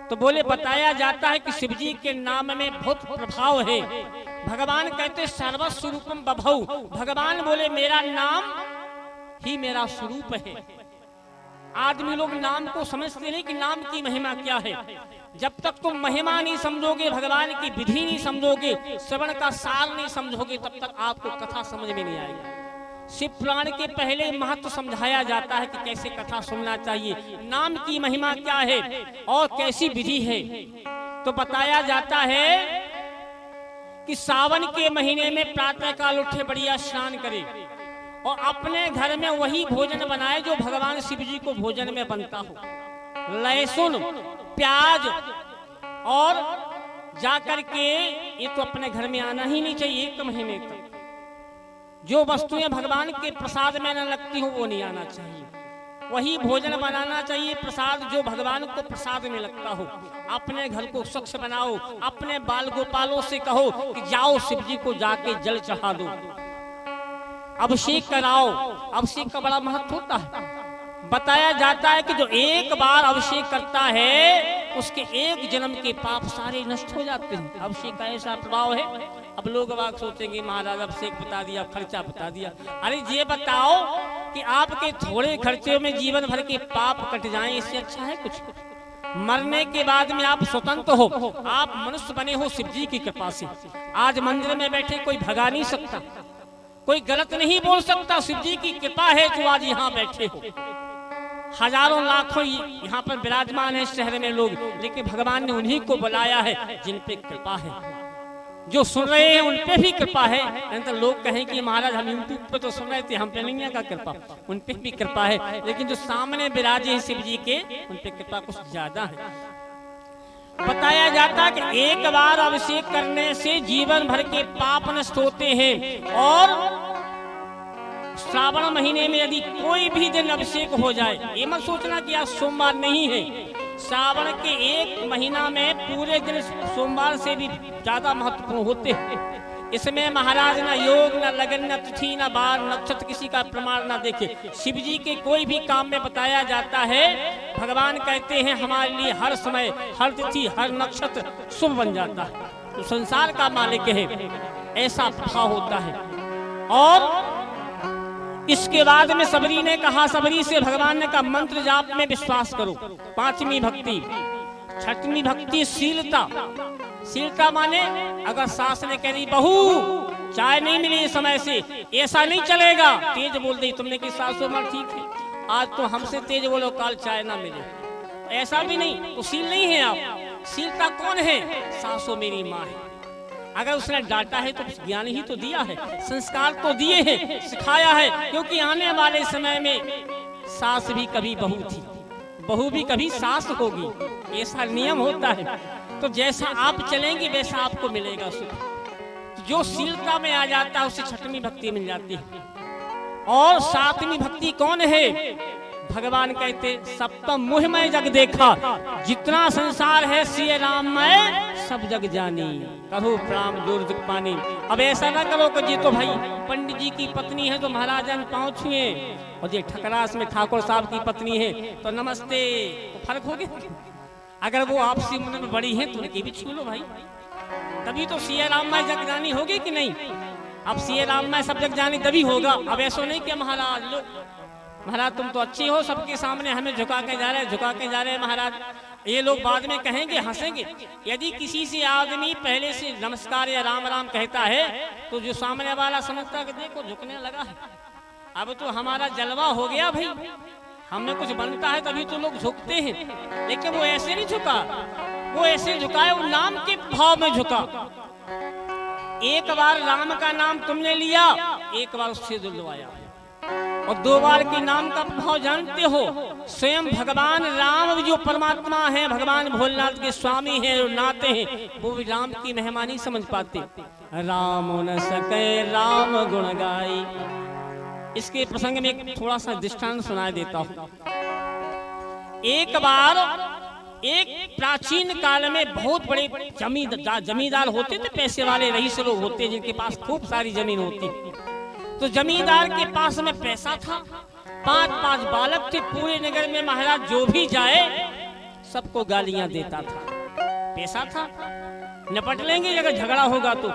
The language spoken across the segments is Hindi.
तो बोले बताया जाता है कि शिव जी के नाम में बहुत प्रभाव है। भगवान कहते सर्वस्वरूपम बभौ, भगवान बोले मेरा नाम ही मेरा स्वरूप है। आदमी लोग नाम को समझते नहीं कि नाम की महिमा क्या है। जब तक तुम महिमा नहीं समझोगे, भगवान की विधि नहीं समझोगे, श्रवण का सार नहीं समझोगे, तब तक आपको कथा समझ में नहीं आएगी। शिव पुराण के पहले महत्व समझाया जाता है कि कैसे कथा सुनना चाहिए, नाम की महिमा क्या है और कैसी विधि है। तो बताया जाता है कि सावन के महीने में प्रातः काल उठे बढ़िया स्नान करे और अपने घर में वही भोजन बनाए जो भगवान शिव जी को भोजन में बनता हो। लहसुन, प्याज और जाकर के ये तो अपने घर में आना ही नहीं चाहिए। एक महीने तक जो वस्तुएं भगवान के प्रसाद में न लगती हो वो नहीं आना चाहिए। वही भोजन बनाना चाहिए प्रसाद जो भगवान को प्रसाद में लगता हो। अपने घर को स्वच्छ बनाओ, अपने बाल गोपालों से कहो कि जाओ शिव जी को जाके जल चढ़ा दो, अभिषेक कराओ। अभिषेक का बड़ा महत्व होता है। बताया जाता है कि जो एक बार अभिषेक करता है उसके एक जन्म के पाप सारे नष्ट हो जाते हैं। अभिषेक का ऐसा प्रभाव है। अब लोग बाग सोचेंगे महाराज अभिषेक बता दिया, खर्चा बता दिया। अरे ये बताओ कि आपके थोड़े खर्चे में जीवन भर के पाप कट जाएं, इससे अच्छा है कुछ? मरने के बाद में आप स्वतंत्र हो, आप मनुष्य बने हो शिव जी की कृपा से। आज मंदिर में बैठे कोई भगा नहीं सकता, कोई गलत नहीं बोल सकता। शिव जी की कृपा है जो आज यहाँ बैठे हो। हजारों लाखों यहाँ पर विराजमान है शहर में लोग, लेकिन भगवान ने उन्हीं को बुलाया है जिन पे कृपा है। जो सुन रहे हैं उन पे भी कृपा है। नहीं तो लोग कहें कि महाराज हम यूट्यूब पे तो सुन रहे थे, हम पे नहीं है का कृपा, उन पे भी कृपा है। लेकिन जो सामने विराजे हैं शिव जी के, उन पे कृपा कुछ ज्यादा है। बताया जाता है कि एक बार अभिषेक करने से जीवन भर के पाप नष्ट होते हैं। और श्रावण महीने में यदि कोई भी दिन अभिषेक हो जाए, ये मत सोचना कि आज सोमवार नहीं है। श्रावण के एक महीना में पूरे दिन सोमवार से भी ज्यादा महत्वपूर्ण होते हैं। इसमें महाराज न योग, न लगन, न तिथि, न बार, नक्षत्र किसी का प्रमाण न देखे। शिव जी के कोई भी काम में बताया जाता है, भगवान कहते हैं हमारे लिए हर समय, हर तिथि, हर नक्षत्र शुभ बन जाता है। तो संसार का मालिक है, ऐसा भाव होता है। और इसके बाद में सबरी ने कहा, सबरी से भगवान ने कहा मंत्र जाप में विश्वास करो। पांचवी भक्ति। छठवीं भक्ति शीलता। शीलता माने अगर सास ने कह दी बहू चाय नहीं मिली समय से, ऐसा नहीं चलेगा। तेज बोल दी तुमने कि सासू मां ठीक है, आज तो हमसे तेज बोलो काल चाय ना मिले, ऐसा भी नहीं। तो शील नहीं है आप। शीलता कौन है? सासू मेरी माँ है। अगर उसने डांटा है तो ज्ञान ही तो दिया है, संस्कार तो दिए हैं, सिखाया है। क्योंकि आने वाले समय में सास भी कभी बहू थी, बहू भी कभी सास होगी, ऐसा नियम होता है। तो जैसा आप चलेंगे वैसा आपको मिलेगा सुख। तो जो शीलता में आ जाता है उसे छठवीं भक्ति मिल जाती है। और सातवीं भक्ति कौन है? भगवान कहते सप्तम मुह में जग देखा, जितना संसार है सिय राम में सब जग जानी, कहो प्राम जोर जग पानी। अब ऐसा ना करो कि जी तो भाई पंडित जी की पत्नी है तो महाराजन पांव छुए, और ये ठकरास में ठाकुर साहब की पत्नी है तो नमस्ते, तो फर्क हो गया। अगर वो आपसी मन में बड़ी है तो उनकी भी छू लो भाई, तभी तो सिय राम में जग जानी होगी कि नहीं। अब सिय राम में सब जग जानी तभी होगा। अब ऐसा नहीं कि महाराज लो महाराज तुम तो अच्छी हो, सबके सामने हमें झुका के जा रहे हैं महाराज, ये लोग बाद में कहेंगे, हंसेंगे। यदि किसी से आदमी पहले से नमस्कार या राम राम कहता है तो जो सामने वाला समझता है कि देखो झुकने लगा है, अब तो हमारा जलवा हो गया भाई, हमें कुछ बनता है तभी तो लोग झुकते हैं। लेकिन वो ऐसे नहीं झुका, वो ऐसे झुकाए, वो नाम के भाव में झुका। एक बार राम का नाम तुमने लिया, एक बार उससे दिलवाया, और दो बार के नाम का प्रभाव जानते हो। स्वयं भगवान राम जो परमात्मा है, भगवान भोलेनाथ के स्वामी हैं, जो नाते हैं, वो भी राम की महिमा नहीं समझ पाते। राम न सके राम गुण गाई। इसके प्रसंग में एक थोड़ा सा दृष्टांत सुनाई देता हूँ। एक बार एक प्राचीन काल में बहुत बड़े जमींदार होते थे, पैसे वाले रईस लोग होते जिनके पास खूब सारी जमीन होती। तो जमींदार के पास में पैसा था, 5-5 बालक थे। पूरे नगर में महाराज जो भी जाए सबको गालियां देता था, पैसा था, निपट लेंगे अगर झगड़ा होगा तो।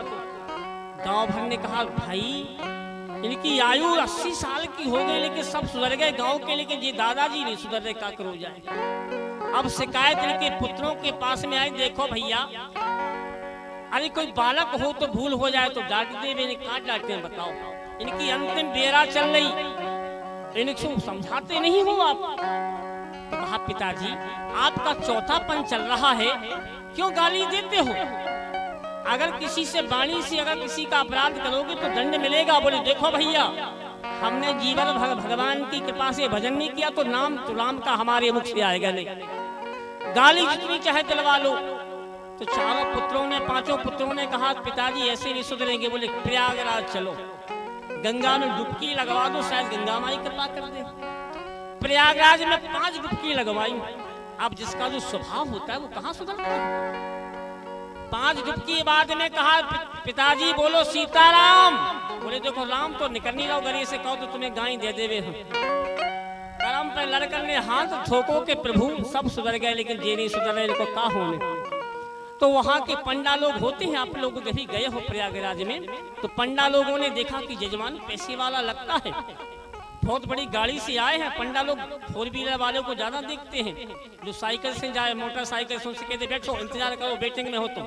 गांव भर ने कहा भाई इनकी आयु 80 साल की हो गई लेकिन सब सुधर गए गांव के, लेकिन ये दादाजी नहीं सुधर रहे, क्या करो जाए। अब शिकायत इनके पुत्रों के पास में आई, देखो भैया अरे कोई बालक हो तो भूल हो जाए तो डांट दे, मैंने कहाँ डांटते हैं बताओ, इनकी अंतिम बेरा चल रही, इनको समझाते नहीं हो आप। तो कहा पिताजी आपका चौथापन चल रहा है, क्यों गाली देते हो? अगर किसी से वाणी से अगर किसी का अपराध करोगे तो दंड मिलेगा। बोले देखो भैया हमने जीवन भगवान की कृपा से भजन नहीं किया तो नाम तो राम का हमारे मुख से आएगा नहीं, गाली जितनी चाहे दिलवा लो। तो चारों पुत्रों ने, पांचों पुत्रों ने कहा पिताजी ऐसे नहीं सुधरेंगे। बोले प्रयागराज चलो, गंगा में डुबकी लगवा दो, शायद गंगा माई कृपा कर दे। प्रयागराज में 5 डुबकी लगवाई। अब जिसका जो स्वभाव होता है वो कहाँ सुधरता है। 5 डुबकी बाद में कहा पिताजी बोलो सीताराम। बोले देखो राम तो निकल नहीं रहा, गरीब से कहो तो तुम्हें गाय दे देवे हम। करम पे लड़कर ने हाथ ठोको के प्रभु सब सुधर गए, लेकिन ये नहीं सुधर रहे, इनको का होने। तो वहां के पंडा लोग होते हैं, आप लोग कभी गए हो प्रयागराज में, तो पंडा लोगों ने देखा कि यजमान पैसे वाला लगता है, बहुत बड़ी गाड़ी से आए हैं। पंडा लोग 4 व्हीलर वालों को ज्यादा देखते हैं, जो साइकिल से जाए मोटरसाइकिल से उनसे कहते बैठो इंतजार करो, वेटिंग में हो तो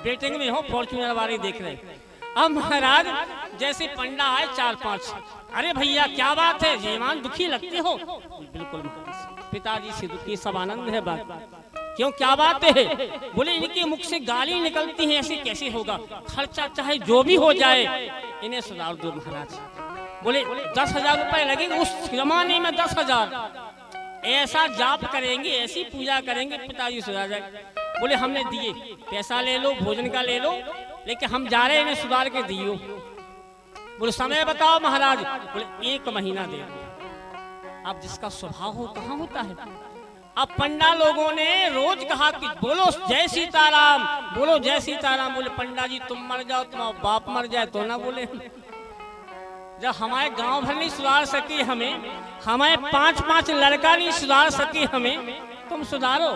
वेटिंग में हो, फॉर्च्यूनर वाले देख रहे। अब महाराज जैसे पंडा आए 4-5, अरे भैया क्या बात है, जयमान दुखी लगते हो? बिल्कुल पिताजी से दुखी, सब आनंद है बात, क्यों क्या बात है? बोले इनके मुख से गाली निकलती है, ऐसे कैसे होगा, खर्चा चाहे जो भी हो जाए इन्हें सुधार दो महाराज। बोले 10,000 रुपए लगेंगे, उस जमाने में 10,000, ऐसा जाप करेंगे, ऐसी पूजा करेंगे पिताजी सुधार जाए। बोले हमने दिए, पैसा ले लो, भोजन का ले लो, लेकिन हम जा रहे हैं इन्हें सुधार के दियो। बोले समय बताओ महाराज। बोले 1 महीना दे दो। अब जिसका स्वभाव हो कहाँ होता है। अब पंडा लोगों ने रोज कहा कि बोलो जय सीताराम, बोलो जय सीताराम। बोले पंडा जी तुम मर जाओ, तुम्हारा बाप मर जाए तो ना बोले। जब हमारे गांव भर नहीं सुधार सके हमें, हमारे 5-5 लड़का नहीं सुधार सके हमें, तुम सुधारो।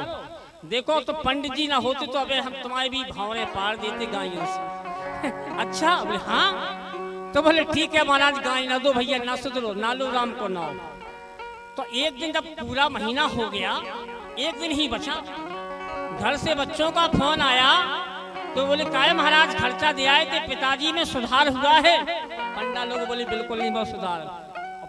देखो तो पंडित जी ना होते तो अबे हम तुम्हारे भी भावने पार देते गायों से। अच्छा बोले हाँ, तो बोले ठीक है महाराज गाय ना दो भैया, ना सुधरो, ना लो राम को नाओ। तो एक दिन जब पूरा महीना हो गया, एक दिन ही बचा, घर से बच्चों का फोन आया, तो बोले काय महाराज खर्चा दिया है तो पिताजी में सुधार हुआ है। पंडा लोग बोले बिल्कुल नहीं बहुत सुधार।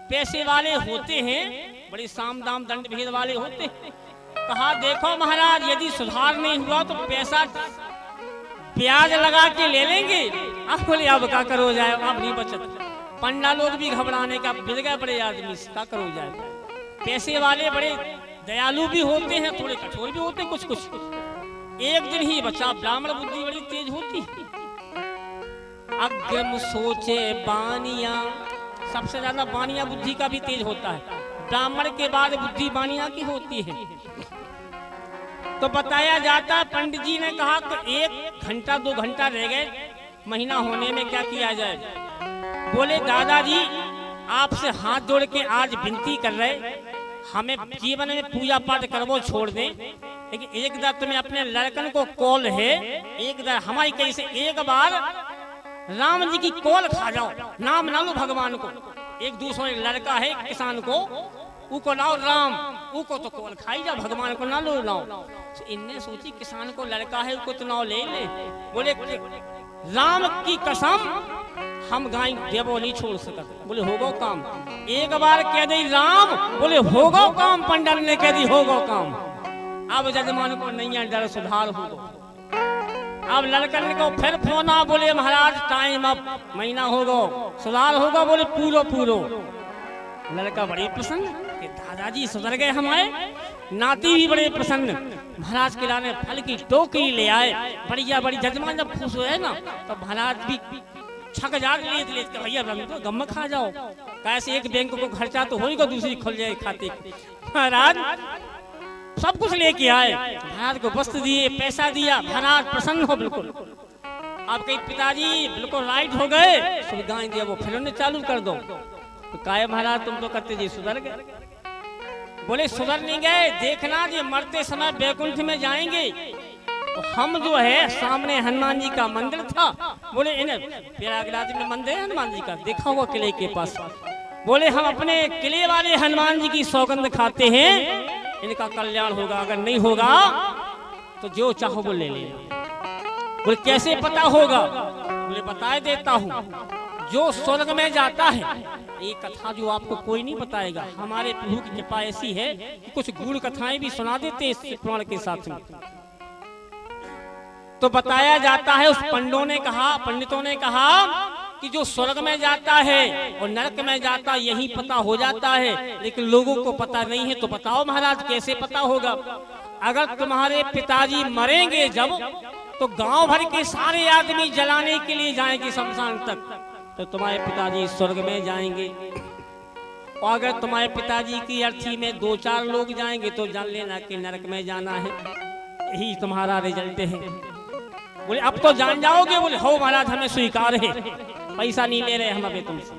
पैसे वाले होते हैं, बड़ी साम दाम दंड भेद वाले होते हैं। कहा देखो महाराज यदि सुधार नहीं हुआ तो पैसा ब्याज लगा के ले लेंगे। अब बोले अब क्या करो जाए, अब नहीं बचत। पंडा लोग भी घबराने का बिल गए, बड़े आदमी क्या करो जाए। पैसे वाले बड़े दयालु भी होते हैं, थोड़े कठोर भी होते हैं कुछ कुछ। एक दिन ही बचा, ब्राह्मण बुद्धि बड़ी तेज होती है। अग्रम सोचे बानिया, सबसे ज्यादा बानिया बुद्धि का भी तेज होता है, ब्राह्मण के बाद बुद्धि बानिया की होती है। तो बताया जाता, पंडित जी ने कहा कि 1 घंटा 2 घंटा रह गए महीना होने में, क्या किया जाए। बोले दादाजी आपसे हाथ जोड़ के आज विनती कर रहे, हमें जीवन में पूजा पाठ करवो छोड़ दें, लेकिन एक बार तुम्हें अपने लड़कन को कॉल है, एक बार हमारी कहीं से एक बार राम जी की कॉल खा जाओ, नाम ना लो भगवान को। एक दूसरा लड़का है किसान को, उको लाओ राम, उको तो कॉल खाई जाओ, भगवान को ना लो लाओ। तो इनने सोची किसान को लड़का है उको तो नाव ले ले। बोले राम की कसम हम गाय देवो नहीं छोड़ सकते। बोले होगो काम, एक बार कह दी राम, बोले होगो काम, पंडित ने कह दी होगो काम। अब जजमान को नहीं डर, सुधार होगो। अब लड़कन को फिर फोन आ, बोले महाराज टाइम अब महीना होगो, सुधार होगा। बोले पूरो पूरो। लड़का बड़ी प्रसन्न कि दादाजी सुधर गए हमारे। नाती भी बड़े प्रसन्न, महाराज के लाने फल की टोकरी ले आए, बढ़िया बड़ी। जजमान जब खुश हुए ना तो महाराज भी छक जाग लेत लेत के भैया तो गम खा जाओ, कैसे एक बैंक को खर्चा तो होगा, दूसरी खुल जाए खाते। महाराज सब कुछ लेके आए, महाराज को वस्त्र दिए, पैसा दिया, महाराज प्रसन्न हो बिल्कुल। आपके पिताजी बिल्कुल राइट हो गए, सुविधाएं दिया, वो फिल्म चालू कर दो। तो काय महाराज तुम तो करते जी सुधर गए। बोले सुधर नहीं गए, देखना जी मरते समय बैकुंठ में जाएंगे। तो हम जो है सामने हनुमान जी का मंदिर था, बोले इन्हें प्रयागराज में मंदिर है हनुमान जी का, देखा हुआ किले के पास। बोले हम अपने किले वाले हनुमान जी की सौगंध खाते हैं, इनका कल्याण होगा, अगर नहीं होगा तो जो चाहो वो ले लेना। बोले कैसे पता होगा? बोले बता देता हूँ, जो स्वर्ग में जाता है, ये कथा जो आपको कोई नहीं बताएगा, हमारे प्रभु की कृपा ऐसी है कि कुछ गूढ़ कथाएं भी सुना देते हैं इस पुराण के साथ में। तो बताया जाता है, उस पंडितों ने कहा कि जो स्वर्ग में जाता है और नरक में जाता यही पता हो जाता है, लेकिन लोगों को पता नहीं है। तो बताओ महाराज कैसे पता होगा? अगर तुम्हारे पिताजी मरेंगे जब, तो गांव भर के सारे आदमी जलाने के लिए जाएंगे शमशान तक, तो तुम्हारे पिताजी स्वर्ग में जाएंगे। और अगर तुम्हारे पिताजी की अर्थी में 2-4 लोग जाएंगे तो जान लेना कि नरक में जाना है। यही तुम्हारा रिजल्ट है। बोले अब तो जान जाओगे? बोले हो महाराज, हमें स्वीकार है, पैसा नहीं ले रहे हम अभी तुमसे।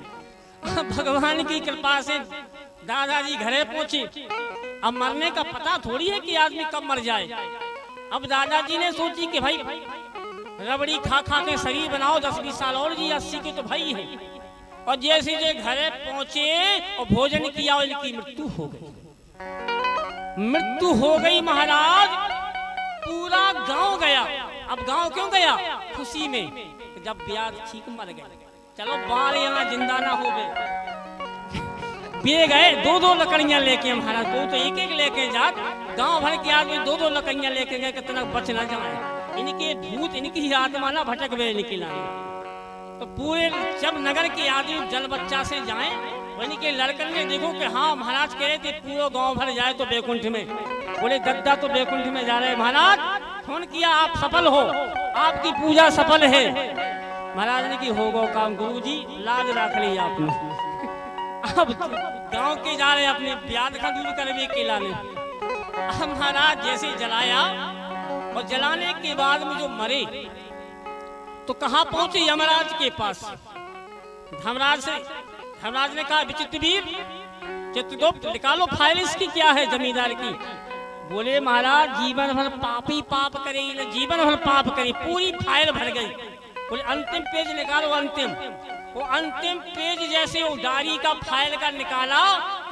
भगवान की कृपा से दादाजी घरे पहुंचे। अब मरने का पता थोड़ी है कि आदमी कब मर जाए। अब दादाजी ने सोची कि भाई रबड़ी खा खा के शरीर बनाओ, 10-20 साल और जी, 80 के तो भाई है। और जैसे जो घरे पहुंचे और भोजन किया और इनकी मृत्यु हो गई। मृत्यु हो गई महाराज, पूरा गांव गया। अब गांव क्यों गया? खुशी में, जब ब्याज ठीक मर गए, चलो बार यहाँ जिंदा ना हो गए। बे गए 2-2 लकड़ियां लेके महाराज, तो एक एक लेके जात, गांव भर के आदमी 2-2 लकड़ियां लेके गए, कितना बच ना जाए, इनके भूत इनकी आत्मा ना भटक गए निकला। तो पूरे जब नगर के आदमी जल बच्चा से जाए, इनके लड़कन ने देखो कि हाँ महाराज कह रहे थे पूरा गांव भर जाए तो बैकुंठ में। बोले दद्दा तो बैकुंठ में जा रहे महाराज, फोन किया आप सफल हो, आपकी पूजा सफल है। महाराज ने की हो गो काम, गुरुजी लाज रख ली आपने। अब गांव के जा रहे अपने ब्याज का दूर करवे के लाने। अब महाराज जैसे जलाया और जलाने के बाद में जो मरे, तो कहाँ पहुंचे? यमराज के पास। धर्मराज ने कहा विचित्रवीर, चित्रगुप्त निकालो फाइल इसकी, क्या है जमींदार की। बोले महाराज जीवन भर पापी पाप करे, जीवन भर पाप करे, पूरी फाइल भर गई। बोले अंतिम पेज निकालो, अंतिम। वो अंतिम पेज जैसे उदारी का फाइल का निकाला,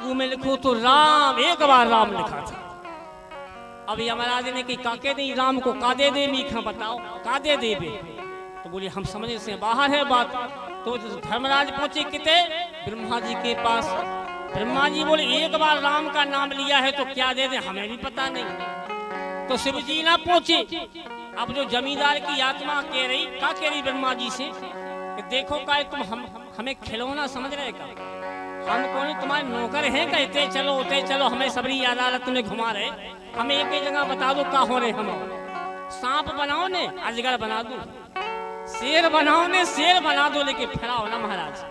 वो में लिखो तो राम, एक बार राम लिखा था। अब यमराज ने की काके दे राम को, का दे दे मीखा बताओ, का दे दे बे। तो बोले हम समझ से बाहर है बात। तो धर्मराज पहुंचे किते? ब्रह्मा जी के पास। ब्रह्मा जी बोले एक बार राम का नाम लिया है तो क्या दे दे, हमें भी पता नहीं। तो शिव जी ना पहुंचे। अब जो जमींदार की आत्मा कह रही ब्रह्मा जी से कि देखो का तुम हमें खिलौना समझ रहे का, हम कौन तुम्हारे नौकर हैं? कहते चलो उते चलो, हमें सबरी अदालत में घुमा रहे, हमें एक ही जगह बता दो का हो रहे। हम सांप बनाओ ने अजगर बना दो, शेर बनाओ ने शेर बना दो, लेके फिराओ ना महाराज।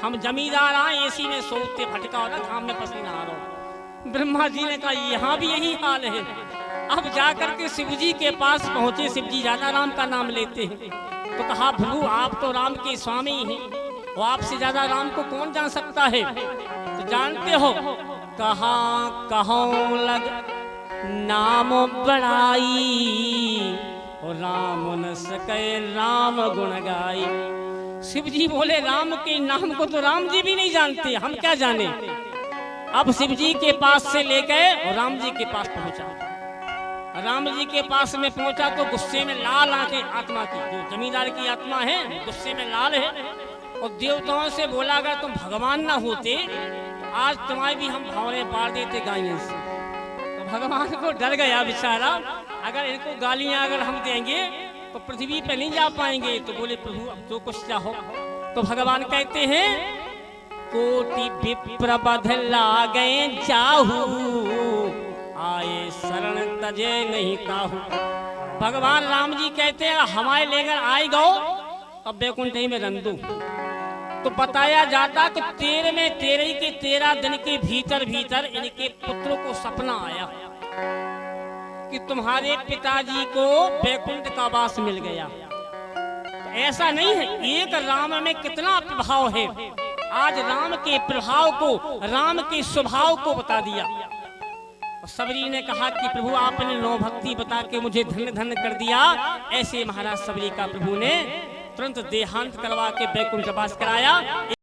हम जमींदार आए एसी में सोते भटकाओ ना, घाम में पसीना आ रहा। ब्रह्मा जी ने कहा यहाँ भी यही हाल है। अब जाकर के शिव जी के पास पहुंचे। शिव जी ज्यादा राम का नाम लेते हैं। तो कहा प्रभु आप तो राम के स्वामी हैं, वो आपसे ज्यादा राम को कौन जान सकता है? तो जानते हो कहाँ कहों लग नाम बड़ाई, और राम न सके राम गुण गाई। शिव जी बोले राम के नाम को तो राम जी भी नहीं जानते, हम क्या जाने। अब शिव जी के पास से ले गए और राम जी के पास पहुंचा। राम जी के पास में पहुंचा तो गुस्से में लाल आंखें आत्मा की, जो जमींदार की आत्मा है गुस्से में लाल है। और देवताओं से बोला अगर तुम भगवान ना होते तो आज तुम्हारे भी हम भौरे पार देते गायों से। तो भगवान को डर गया बेचारा, अगर इनको गालियां अगर हम देंगे तो पृथ्वी पे नहीं जा पाएंगे। तो बोले प्रभु अब जो कुछ चाहो। तो भगवान कहते हैं कोटि विप्र बध लागे चाहू, आए शरण तजे नहीं काहू। भगवान राम जी कहते हैं हमारे लेकर आए गो, अब बैकुंठ में रंदू। तो बताया जाता कि 13 दिन के भीतर भीतर इनके पुत्र को सपना आया कि तुम्हारे पिताजी को बैकुंठ का वास मिल गया। तो ऐसा नहीं है, एक राम में कितना प्रभाव है। आज राम के प्रभाव को, राम के स्वभाव को बता दिया। सबरी ने कहा कि प्रभु आपने 9 भक्ति बता के मुझे धन्य धन्य कर दिया। ऐसे महाराज सबरी का प्रभु ने तुरंत देहांत करवा के बैकुंठ वास कराया।